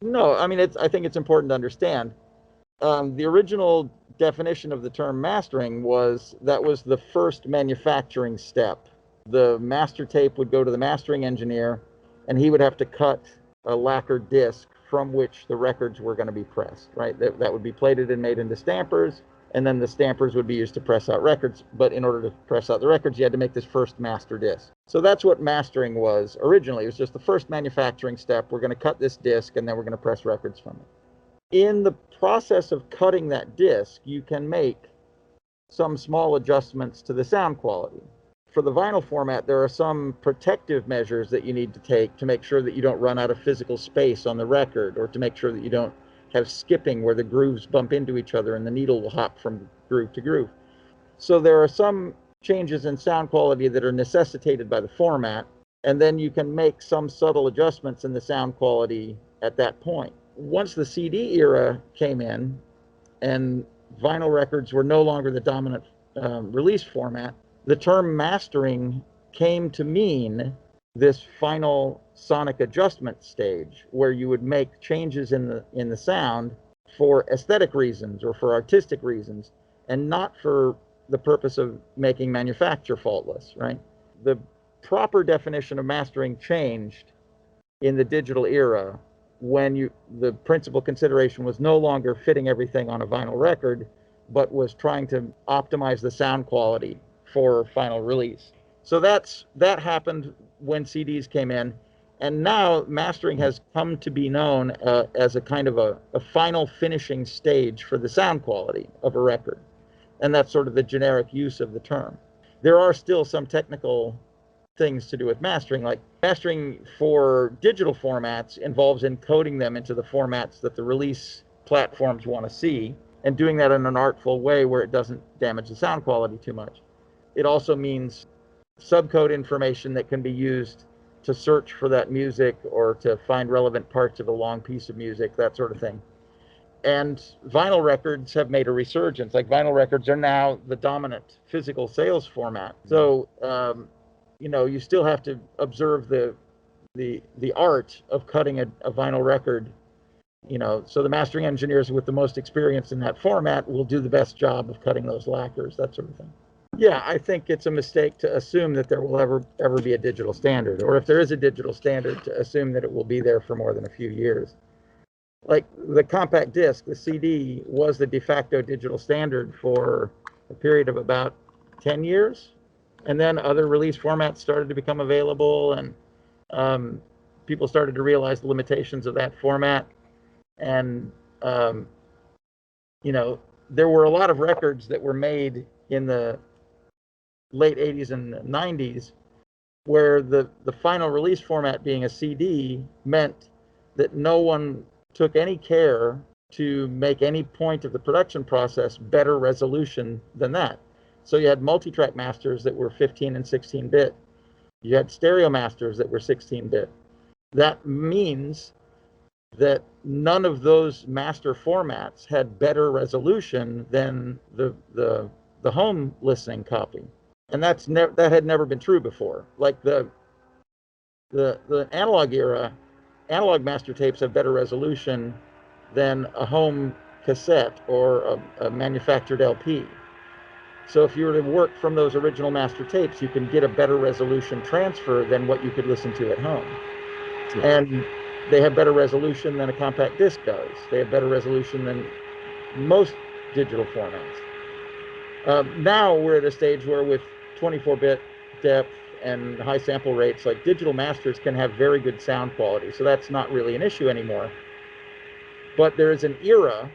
No, I mean, I think it's important to understand. The original definition of the term mastering was that was the first manufacturing step. The master tape would go to the mastering engineer, and he would have to cut a lacquered disc from which the records were going to be pressed, right? That would be plated and made into stampers, and then the stampers would be used to press out records. But in order to press out the records, you had to make this first master disc. So that's what mastering was originally. It was just the first manufacturing step. We're going to cut this disc, and then we're going to press records from it. In the process of cutting that disc, you can make some small adjustments to the sound quality. For the vinyl format, there are some protective measures that you need to take to make sure that you don't run out of physical space on the record, or to make sure that you don't have skipping where the grooves bump into each other and the needle will hop from groove to groove. So there are some changes in sound quality that are necessitated by the format, and then you can make some subtle adjustments in the sound quality at that point. Once the CD era came in and vinyl records were no longer the dominant release format, the term mastering came to mean this final sonic adjustment stage where you would make changes in the sound for aesthetic reasons or for artistic reasons, and not for the purpose of making manufacture faultless, right? The proper definition of mastering changed in the digital era when the principal consideration was no longer fitting everything on a vinyl record, but was trying to optimize the sound quality for final release. So that happened when CDs came in, and now mastering has come to be known as a kind of a final finishing stage for the sound quality of a record, and that's sort of the generic use of the term. There are still some technical things to do with mastering, like mastering for digital formats involves encoding them into the formats that the release platforms want to see, and doing that in an artful way where it doesn't damage the sound quality too much. It also means subcode information that can be used to search for that music or to find relevant parts of a long piece of music, that sort of thing. And vinyl records have made a resurgence. Like, vinyl records are now the dominant physical sales format. So, you still have to observe the art of cutting a vinyl record. So the mastering engineers with the most experience in that format will do the best job of cutting those lacquers, that sort of thing. Yeah, I think it's a mistake to assume that there will ever be a digital standard, or if there is a digital standard, to assume that it will be there for more than a few years. Like the compact disc, the CD was the de facto digital standard for a period of about 10 years. And then other release formats started to become available, and people started to realize the limitations of that format. And, there were a lot of records that were made in the late 80s and 90s where the final release format being a CD meant that no one took any care to make any point of the production process better resolution than that. So you had multi-track masters that were 15 and 16-bit. You had stereo masters that were 16-bit. That means that none of those master formats had better resolution than the home listening copy. And that had never been true before. Like the analog era, analog master tapes have better resolution than a home cassette or a manufactured LP. So if you were to work from those original master tapes, you can get a better resolution transfer than what you could listen to at home. Yeah. And they have better resolution than a compact disc does. They have better resolution than most digital formats. Now we're at a stage where, with 24-bit depth and high sample rates, like, digital masters can have very good sound quality. So that's not really an issue anymore. But there is an era,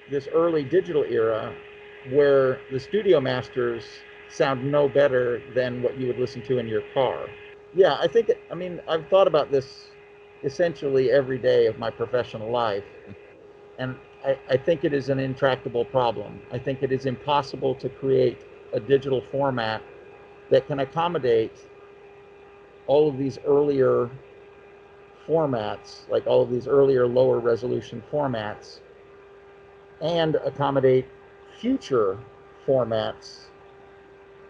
this early digital era, where the studio masters sound no better than what you would listen to in your car. Yeah, I've thought about this essentially every day of my professional life, and I think it is an intractable problem. I think it is impossible to create a digital format that can accommodate all of these earlier formats, like all of these earlier lower resolution formats, and accommodate future formats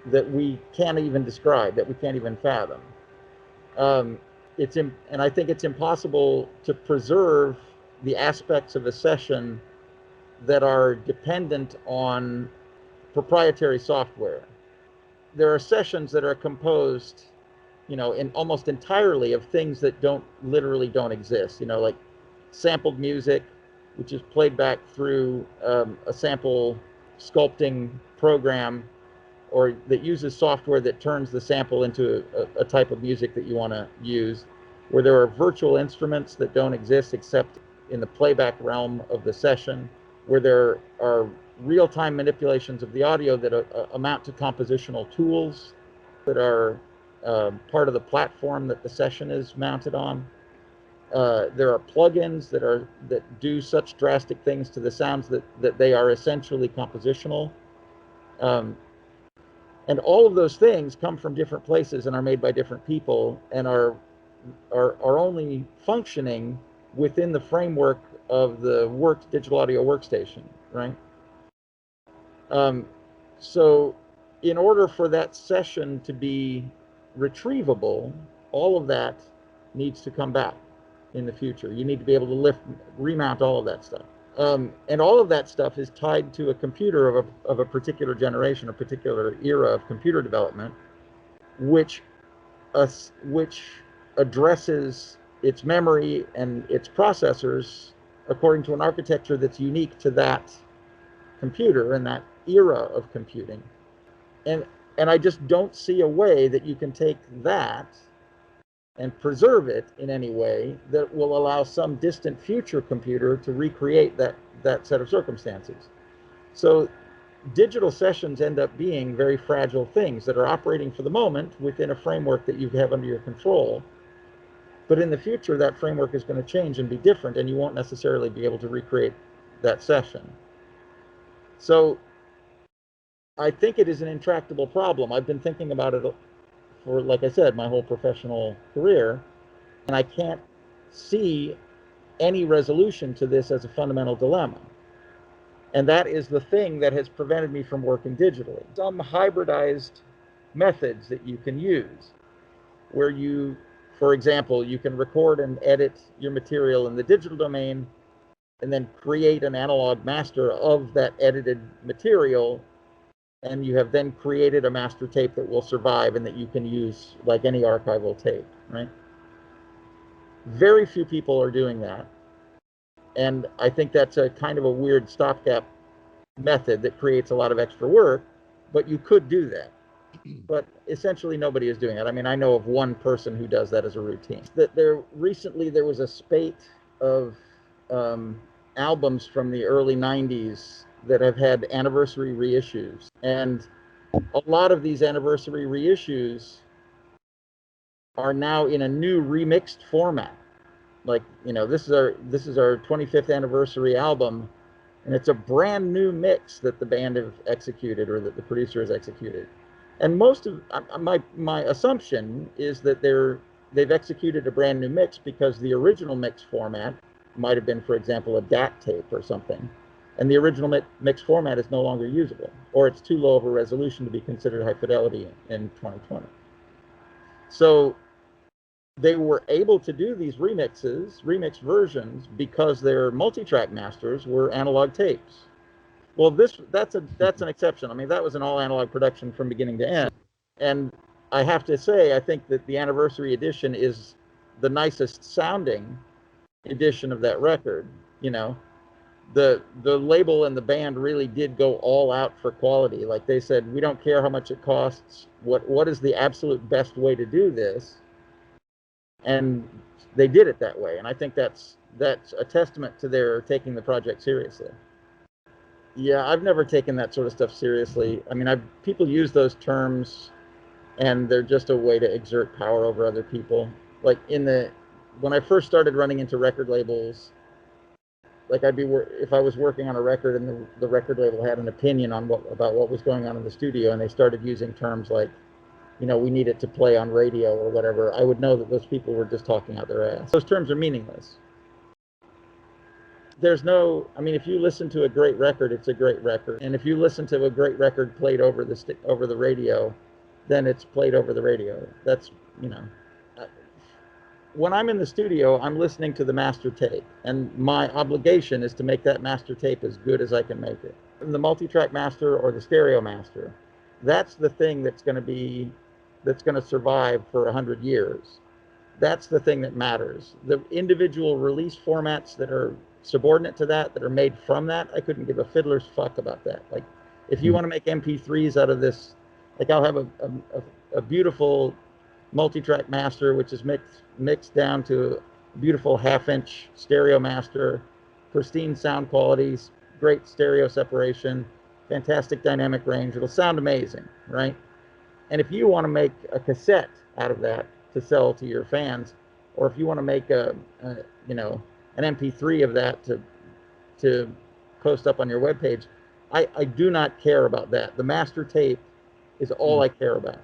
that we can't even describe, that we can't even fathom. and I think it's impossible to preserve the aspects of a session that are dependent on proprietary software. There are sessions that are composed, in almost entirely of things that literally don't exist, like sampled music, which is played back through a sample sculpting program, or that uses software that turns the sample into a type of music that you want to use, where there are virtual instruments that don't exist except in the playback realm of the session, where there are real-time manipulations of the audio that amount to compositional tools that are part of the platform that the session is mounted on. There are plugins that do such drastic things to the sounds that they are essentially compositional. And all of those things come from different places and are made by different people, and are only functioning within the framework of the digital audio workstation, right? So in order for that session to be retrievable, all of that needs to come back in the future. You need to be able to remount all of that stuff. And all of that stuff is tied to a computer of a particular generation, a particular era of computer development, which addresses its memory and its processors according to an architecture that's unique to that computer and that era of computing. And I just don't see a way that you can take that and preserve it in any way that will allow some distant future computer to recreate that set of circumstances. So digital sessions end up being very fragile things that are operating for the moment within a framework that you have under your control. But in the future, that framework is going to change and be different, and you won't necessarily be able to recreate that session. So I think it is an intractable problem. I've been thinking about it for, like I said, my whole professional career, and I can't see any resolution to this as a fundamental dilemma. And that is the thing that has prevented me from working digitally. Some hybridized methods that you can use, where you, for example, you can record and edit your material in the digital domain and then create an analog master of that edited material, and you have then created a master tape that will survive and that you can use like any archival tape, right? Very few people are doing that. And I think that's a kind of a weird stopgap method that creates a lot of extra work, but you could do that. But essentially nobody is doing it. I mean, I know of one person who does that as a routine. Recently there was a spate of albums from the early 90s that have had anniversary reissues. And a lot of these anniversary reissues are now in a new remixed format. Like, this is our 25th anniversary album, and it's a brand new mix that the band have executed, or that the producer has executed. And most of my assumption is that they've executed a brand new mix because the original mix format might have been, for example, a DAT tape or something, and the original mix format is no longer usable, or it's too low of a resolution to be considered high fidelity in 2020. So they were able to do these remix versions, because their multi-track masters were analog tapes. Well, that's an exception. I mean, that was an all analog production from beginning to end. And I have to say, I think that the anniversary edition is the nicest sounding edition of that record. The label and the band really did go all out for quality. Like they said, we don't care how much it costs. What is the absolute best way to do this? And they did it that way. And I think that's a testament to their taking the project seriously. Yeah, I've never taken that sort of stuff seriously. I mean, people use those terms, and they're just a way to exert power over other people. Like when I first started running into record labels, like if I was working on a record and the record label had an opinion on about what was going on in the studio, and they started using terms like, we need it to play on radio or whatever, I would know that those people were just talking out their ass. Those terms are meaningless. If you listen to a great record, it's a great record. And if you listen to a great record played over the radio, then it's played over the radio. That's, when I'm in the studio, I'm listening to the master tape, and my obligation is to make that master tape as good as I can make it. And the multi-track master or the stereo master, that's the thing that's going to survive for 100 years. That's the thing that matters. The individual release formats that are subordinate to that are made from that, I couldn't give a fiddler's fuck about that. Like, if you want to make MP3s out of this, like, I'll have a beautiful multi-track master, which is mixed down to a beautiful half-inch stereo master, pristine sound qualities, great stereo separation, fantastic dynamic range. It'll sound amazing, right? And if you want to make a cassette out of that to sell to your fans, or if you want to make an MP3 of that to post up on your webpage, I do not care about that. The master tape is all I care about.